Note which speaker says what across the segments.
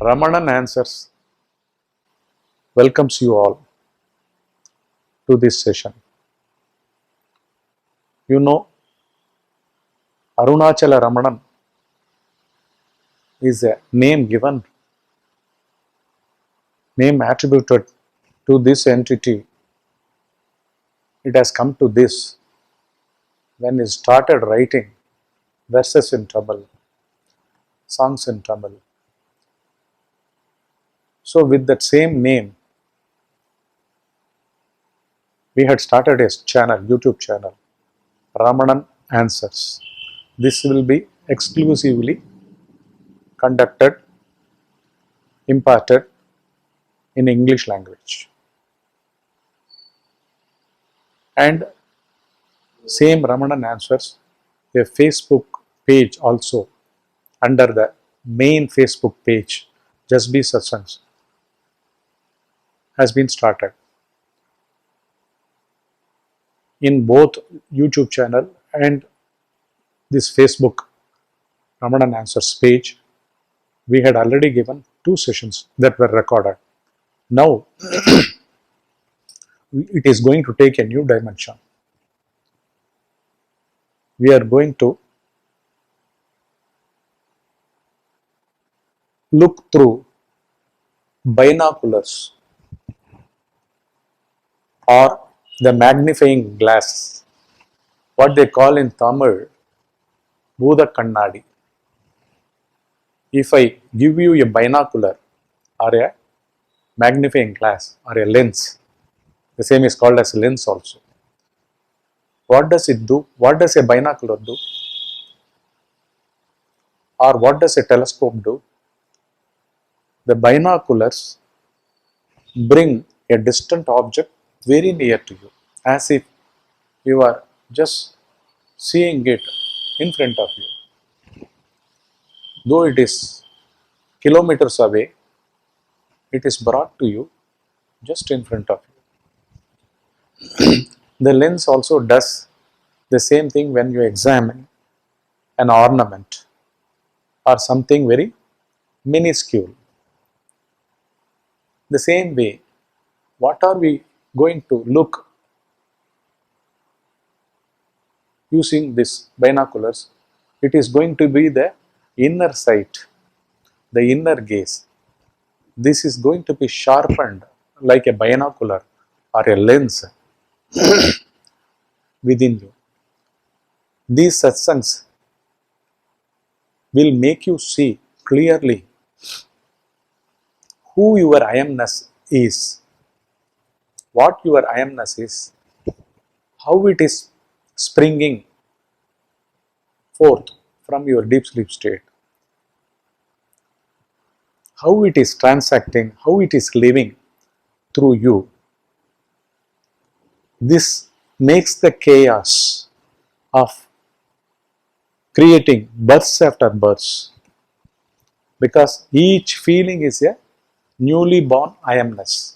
Speaker 1: Ramanan Answers welcomes you all to this session. You know, Arunachala Ramanan is a name given, name attributed to this entity. It has come to this when he started writing verses in Tamil, songs in Tamil. So with that same name, we had started a channel, YouTube channel, Ramanan Answers. This will be exclusively conducted, imparted in English language. And same Ramanan Answers, a Facebook page also under the main Facebook page, Just Be Satsangs, has been started. In both YouTube channel and this Facebook Ramanan Answers page, we had already given 2 sessions that were recorded. Now, it is going to take a new dimension. We are going to look through binoculars or the magnifying glass, what they call in Tamil, Bhuda Kannadi. If I give you a binocular or a magnifying glass or a lens, the same is called as lens also. What does it do? What does a binocular do? Or what does a telescope do? The binoculars bring a distant object very near to you, as if you are just seeing it in front of you. Though it is kilometers away, it is brought to you just in front of you. The lens also does the same thing when you examine an ornament or something very minuscule. The same way, what are we going to look using these binoculars? It is going to be the inner sight, the inner gaze. This is going to be sharpened like a binocular or a lens within you. These satsangs will make you see clearly who your I amness is, what your I amness is, how it is springing forth from your deep sleep state, how it is transacting, how it is living through you. This makes the chaos of creating births after births, because each feeling is a newly born I amness.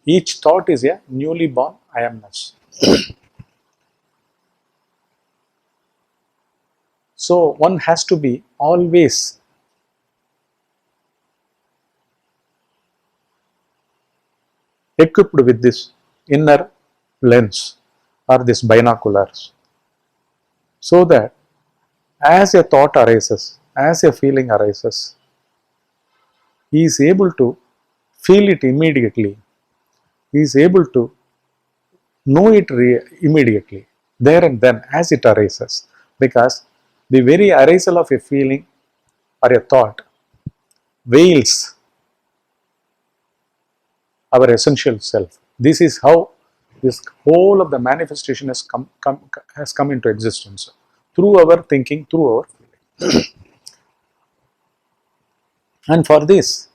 Speaker 1: Each thought is a newly born I amness. So one has to be always equipped with this inner lens or this binoculars, so that as a thought arises, as a feeling arises, he is able to feel it immediately. He is able to know it immediately, there and then, as it arises. Because the very arisal of a feeling or a thought veils our essential self. This is how this whole of the manifestation has come into existence, through our thinking, through our feeling. And for this,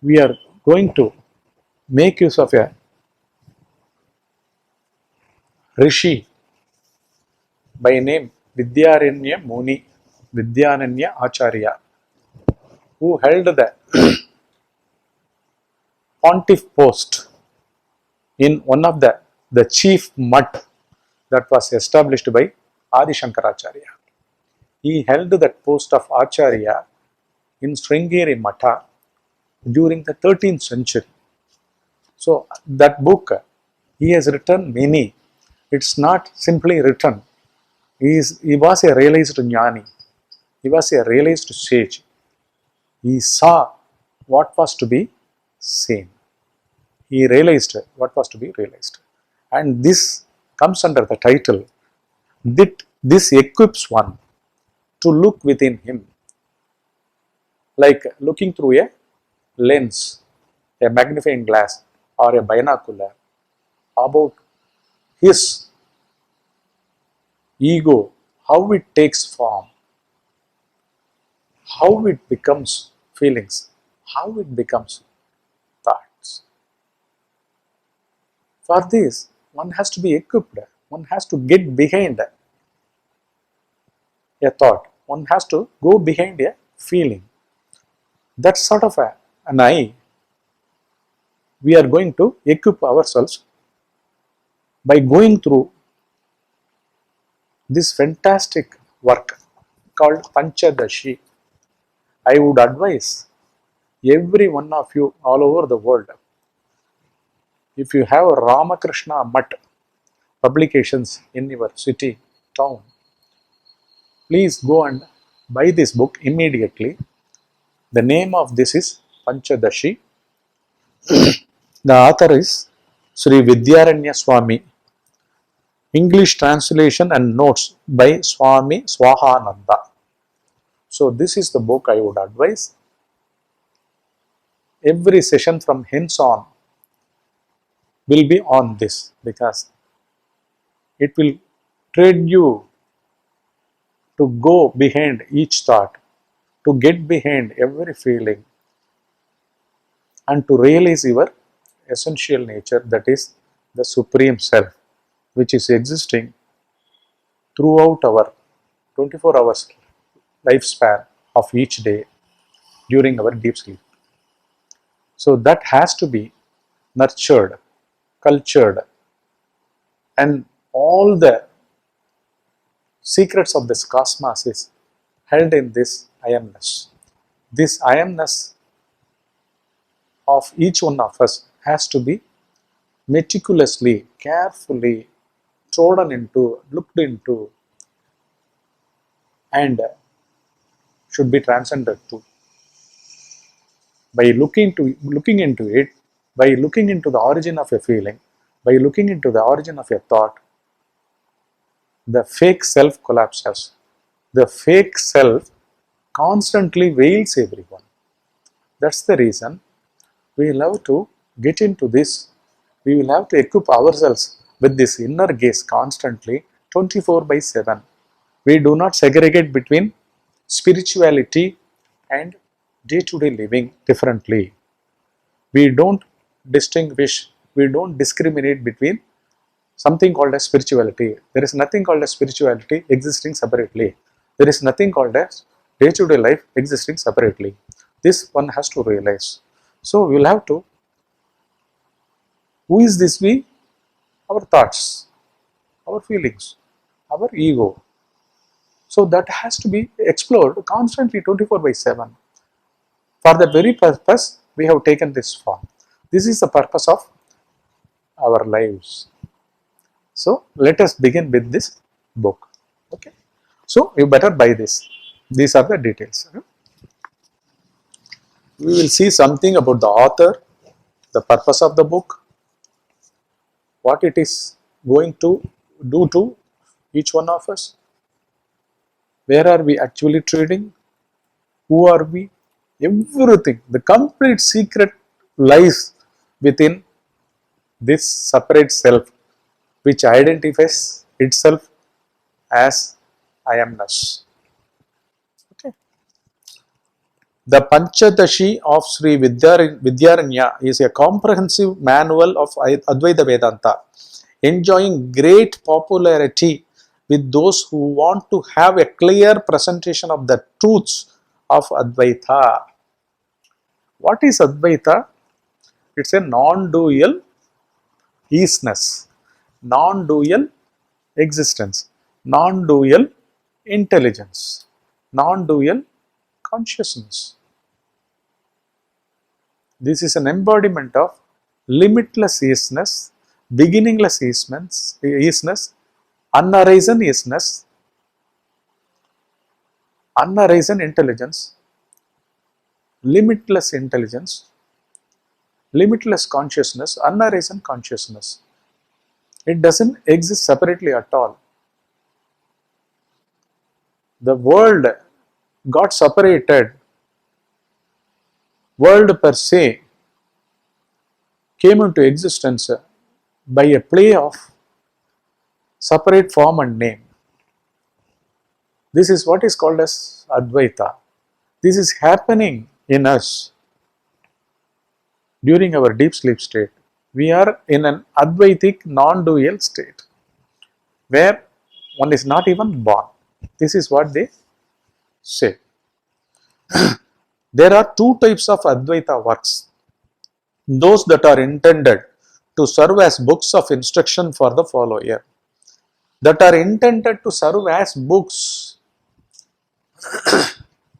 Speaker 1: we are going to make use of a Rishi by name Vidyaranya Muni, Vidyananya Acharya, who held the pontiff post in one of the chief mutt that was established by Adi Shankaracharya. He held that post of Acharya in Sringeri Matha during the 13th century. So that book, he has written many. It's not simply written. He was a realized jnani. He was a realized sage. He saw what was to be seen. He realized what was to be realized. And this comes under the title that this equips one to look within him, like looking through a lens, a magnifying glass or a binocular, about his ego, how it takes form, how it becomes feelings, how it becomes thoughts. For this, one has to be equipped, one has to get behind a thought, one has to go behind a feeling. That's sort of an eye we are going to equip ourselves by going through this fantastic work called Panchadashi. I would advise every one of you all over the world, if you have a Ramakrishna Mutt publications in your city, town, please go and buy this book immediately. The name of this is Panchadashi. The author is Sri Vidyaranya Swami. English translation and notes by Swami Swahananda. So this is the book I would advise. Every session from hence on will be on this, because it will train you to go behind each thought, to get behind every feeling, and to realize your essential nature, that is the Supreme Self, which is existing throughout our 24 hours lifespan of each day during our deep sleep. So that has to be nurtured, cultured, and all the secrets of this cosmos is held in this I amness. This I amness of each one of us has to be meticulously, carefully trodden into, looked into, and should be transcended to. By looking into it, by looking into the origin of a feeling, by looking into the origin of a thought, the fake self collapses. The fake self constantly veils everyone. That's the reason we will have to get into this. We will have to equip ourselves with this inner gaze constantly, 24/7. We do not segregate between spirituality and day-to-day living differently. We don't distinguish, we don't discriminate between something called as spirituality. There is nothing called as spirituality existing separately. There is nothing called as day-to-day life existing separately. This one has to realize. So we will have to, who is this we? Our thoughts, our feelings, our ego. So that has to be explored constantly 24/7. For that very purpose, we have taken this form. This is the purpose of our lives. So let us begin with this book. Okay. So you better buy this. These are the details. We will see something about the author, the purpose of the book, what it is going to do to each one of us, where are we actually trading, who are we, everything. The complete secret lies within this separate self, which identifies itself as I amness. Okay. The Panchadashi of Sri Vidyaranya is a comprehensive manual of Advaita Vedanta, enjoying great popularity with those who want to have a clear presentation of the truths of Advaita. What is Advaita? It's a non-dual isness, non-dual existence, non-dual intelligence, non-dual consciousness. This is an embodiment of limitless easiness, beginningless easiness, unarisen easiness, unarisen intelligence, limitless intelligence, limitless consciousness, unarisen consciousness. It doesn't exist separately at all. The world got separated, world per se came into existence by a play of separate form and name. This is what is called as Advaita. This is happening in us during our deep sleep state. We are in an Advaitic non-dual state where one is not even born. This is what they say. There are two types of Advaita works. Those that are intended to serve as books of instruction for the follower, that are intended to serve as books,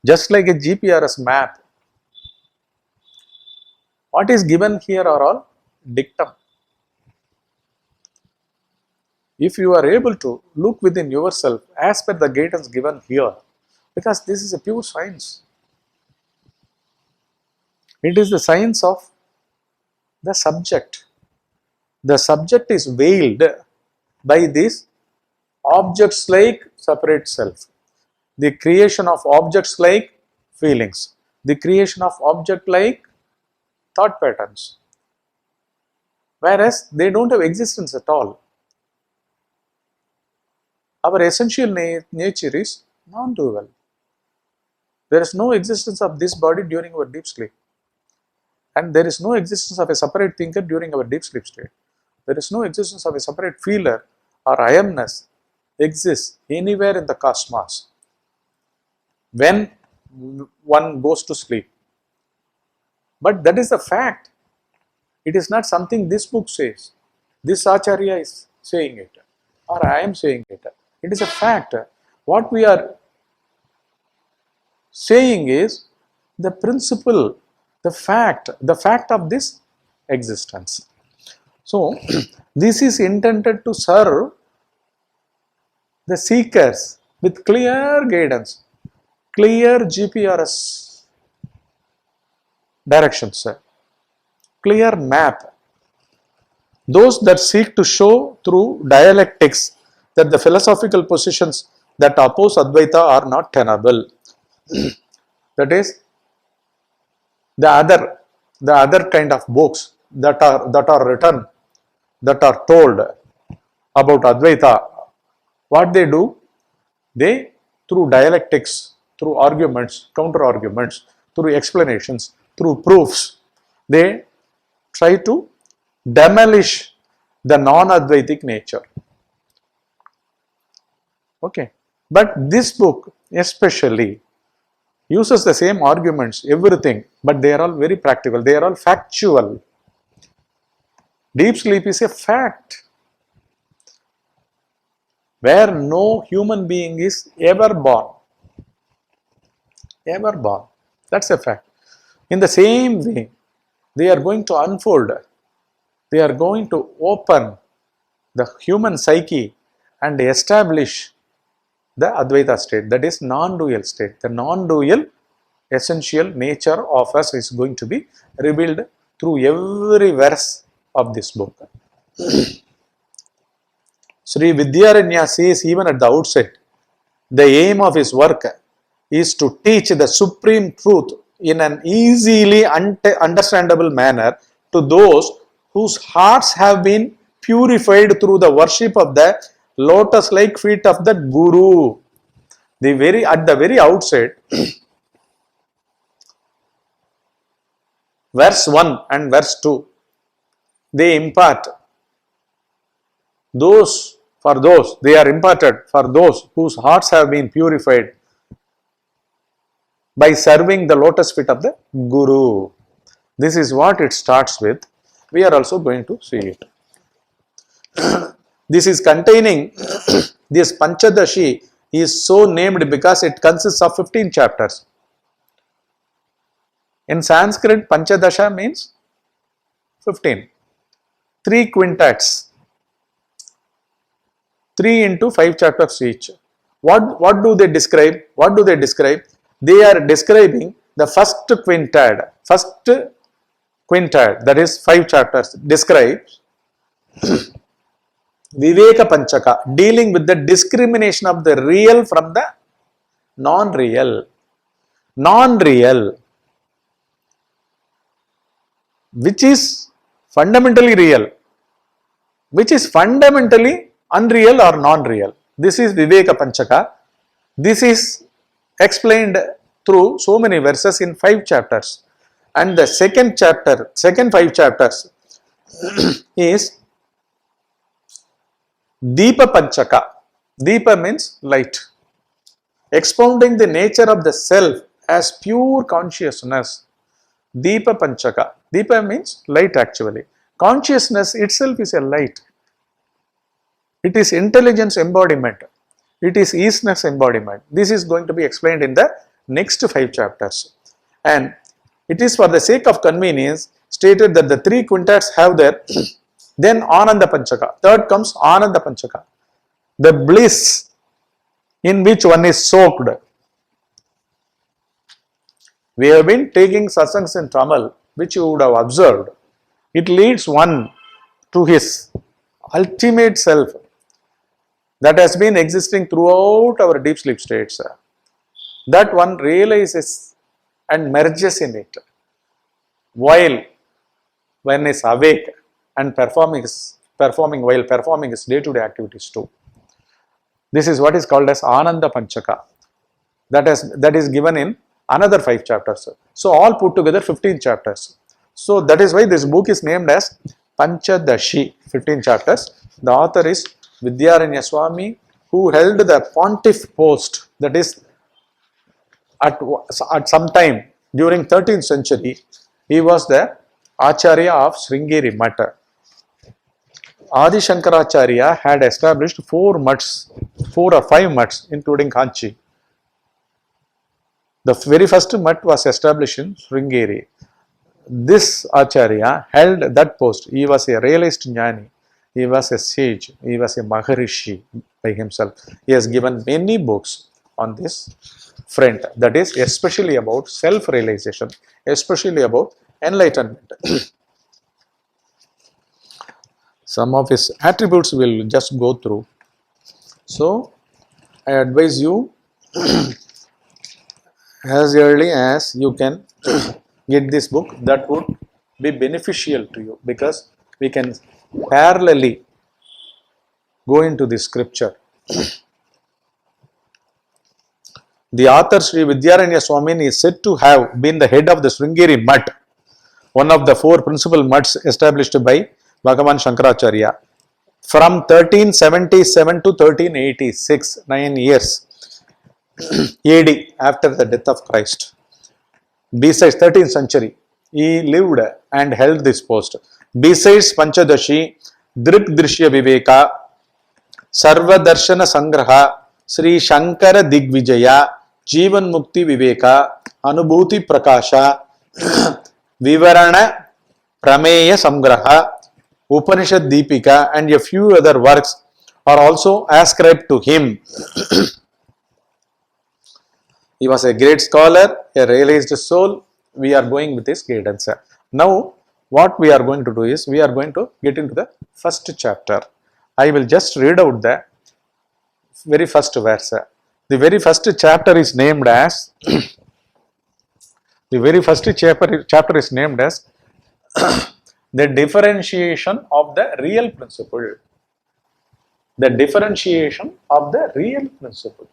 Speaker 1: just like a GPRS map. What is given here are all dictum. If you are able to look within yourself as per the guidance given here, because this is a pure science, it is the science of the subject. The subject is veiled by these objects like separate self, the creation of objects like feelings, the creation of object like thought patterns, whereas they don't have existence at all. Our essential nature is non-dual. There is no existence of this body during our deep sleep, and there is no existence of a separate thinker during our deep sleep state. There is no existence of a separate feeler or I amness exists anywhere in the cosmos when one goes to sleep. But that is a fact. It is not something this book says. This Acharya is saying it, or I am saying it. It is a fact. What we are saying is the principle, the fact of this existence. So, this is intended to serve the seekers with clear guidance, clear GPRS directions, clear map. Those that seek to show through dialectics that the philosophical positions that oppose Advaita are not tenable. That is, the other kind of books that are written, that are told about Advaita, what they do, they, through dialectics, through arguments, counter arguments, through explanations, through proofs, they try to demolish the non-Advaitic nature. Okay, but this book especially uses the same arguments, everything, but they are all very practical, they are all factual. Deep sleep is a fact where no human being is ever born. Ever born. That's a fact. In the same way, they are going to unfold, they are going to open the human psyche and establish the Advaita state, that is non-dual state. The non-dual essential nature of us is going to be revealed through every verse of this book. Sri Vidyaranya says even at the outset, the aim of his work is to teach the supreme truth in an easily understandable manner to those whose hearts have been purified through the worship of the lotus-like feet of the Guru. At the very outset, verse 1 and verse 2, they impart they are imparted for those whose hearts have been purified by serving the lotus feet of the Guru. This is what it starts with. We are also going to see it. This is containing, this Panchadashi is so named because it consists of 15 chapters. In Sanskrit, Panchadasha means 15. 3 quintets. 3 into 5 chapters each. What do they describe? What do they describe? They are describing the first quintet. First quintet, that is 5 chapters, describes Viveka Panchaka, dealing with the discrimination of the real from the non-real. Non-real, which is fundamentally real, which is fundamentally unreal or non-real. This is Viveka Panchaka. This is explained through so many verses in 5 chapters. And the second 5 chapters is Deepa Panchaka. Deepa means light. Expounding the nature of the self as pure consciousness. Deepa Panchaka. Deepa means light actually. Consciousness itself is a light. It is intelligence embodiment. It is easiness embodiment. This is going to be explained in the next 5 chapters. And it is for the sake of convenience stated that the 3 quintets have their then Ananda Panchaka. Third comes Ananda Panchaka. The bliss in which one is soaked. We have been taking satsangs in Tamil, which you would have observed. It leads one to his ultimate self that has been existing throughout our deep sleep states. That one realizes and merges in it while one is awake and performing while performing his day-to-day activities too. This is what is called as Ananda Panchaka. That is given in another 5 chapters. So all put together 15 chapters. So that is why this book is named as Panchadashi, 15 chapters. The author is Vidyaranya Swami, who held the pontiff post, that is at some time during 13th century. He was the Acharya of Sringeri Math. Adi Shankaracharya had established 4 or 5 mutts, including Kanchi. The very first mutt was established in Sringeri. This Acharya held that post. He was a realized jnani. He was a sage. He was a Maharishi by himself. He has given many books on this front, that is especially about self-realization, especially about enlightenment. Some of his attributes will just go through. So, I advise you as early as you can get this book. That would be beneficial to you, because we can parallelly go into the scripture. The author Sri Vidyaranya Swami is said to have been the head of the Sringeri Mutt, one of the 4 principal mutts established by Bhagavan Shankaracharya from 1377 to 1386, 9 years AD after the death of Christ. Besides 13th century, he lived and held this post. Besides Panchadashi, Drik Drishya Viveka, Sarva Darshana Sangraha, Sri Shankara Digvijaya, Jivan Mukti Viveka, Anubhuti Prakasha, Vivarana Prameya Samgraha, Upanishad Deepika, and a few other works are also ascribed to him. He was a great scholar, a realized soul. We are going with his guidance. Now, what we are going to do is, we are going to get into the first chapter. I will just read out the very first verse. The very first chapter is named as the the differentiation of the real principle. The differentiation of the real principle.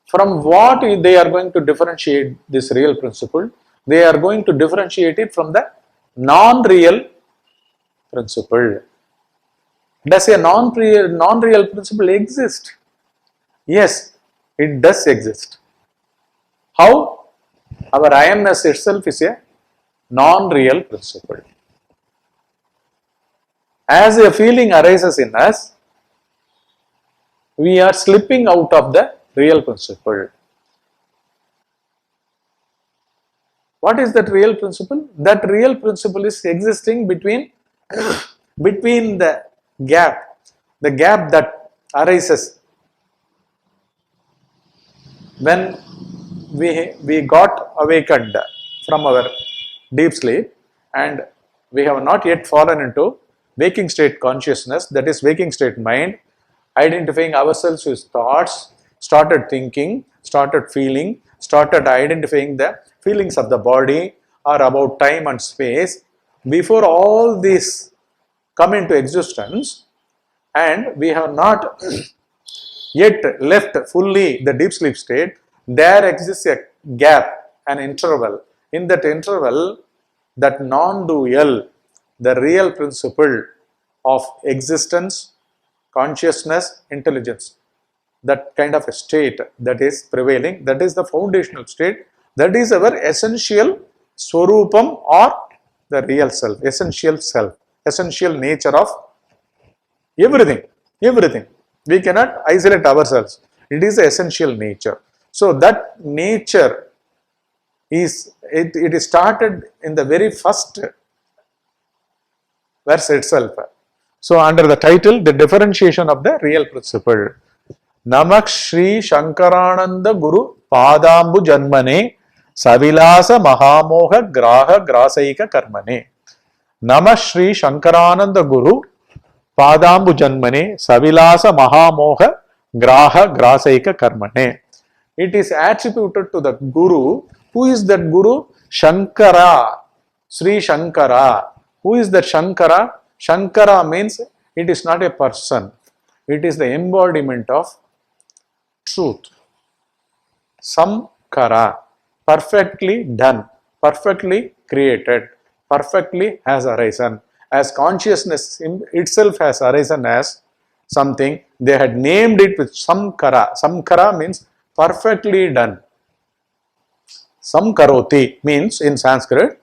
Speaker 1: From what they are going to differentiate this real principle? They are going to differentiate it from the non-real principle. Does a non-real principle exist? Yes, it does exist. How? Our I amness itself is a non-real principle. As a feeling arises in us, we are slipping out of the real principle. What is that real principle? That real principle is existing between the gap that arises when we got awakened from our deep sleep, and we have not yet fallen into waking state consciousness, that is waking state mind, identifying ourselves with thoughts, started thinking, started feeling, started identifying the feelings of the body or about time and space. Before all these come into existence, and we have not yet left fully the deep sleep state, there exists a gap, an interval. In that interval, that non-dual, the real principle of existence, consciousness, intelligence, that kind of a state that is prevailing, that is the foundational state, that is our essential swarupam or the real self, essential nature of everything. We cannot isolate ourselves. It is the essential nature. So that nature it is started in the very first verse itself. So under the title, the differentiation of the real principle. Namak Shri Shankarananda Guru Padambu Janmane Savilasa Mahamoha Graha Grasaika Karmane. Namak Shri Shankarananda Guru Padambu Janmane Savilasa Mahamoha Graha Grasaika Karmane. It is attributed to the Guru. Who is that Guru? Shankara, Sri Shankara. Who is that Shankara? Shankara means it is not a person. It is the embodiment of truth. Samkara, perfectly done, perfectly created, perfectly has arisen. As consciousness itself has arisen as something, they had named it with Samkara. Samkara means perfectly done. Samkaroti means in Sanskrit,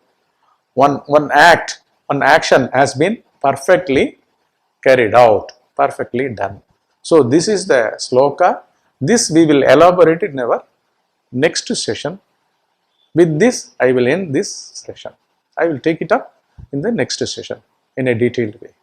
Speaker 1: one action has been perfectly carried out, perfectly done. So this is the sloka. This we will elaborate in our next session. With this, I will end this session. I will take it up in the next session in a detailed way.